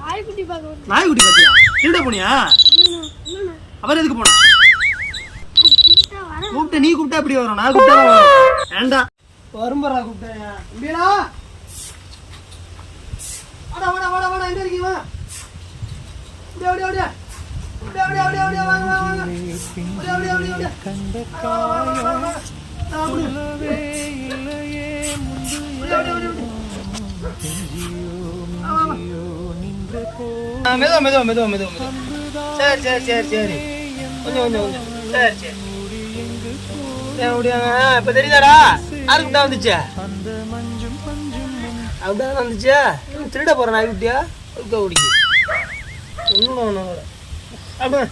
நாய்க்குட்டி பாத்தியா? திருட போனியா? அவர் எதுக்கு போனா? கூப்பிட்ட நீ கூப்பிட்டா எப்படி வரும்? நான் கூப்பிட்டா வரும். வேண்டாம் வரும்பரா கூப்பிட்டேன். வாடா வாடா வாடா வாடா, எங்க இருக்கீங்க? அப்படியே அப்படியே அப்படியே அப்படியே அப்படியே அப்படியே வாங்க வாங்க அப்படியே அப்படியே அப்படியே கண்ட காயம் சொல்லவே இல்லையே முந்து மெதுவா மெதுவா மெதுவா மெதுவா. சரி சரி சரி சரி கொஞ்சம் கொஞ்சம் கொஞ்சம். சரி சரி அப்படியாங்க. இப்ப தெரியுதாடா யாருக்கு தான் வந்துச்சு? அப்படிதான் வந்துச்சு. திருட போறேன் நாய்க்குட்டியா? குடிக்க ஒன்றும் அப்படியே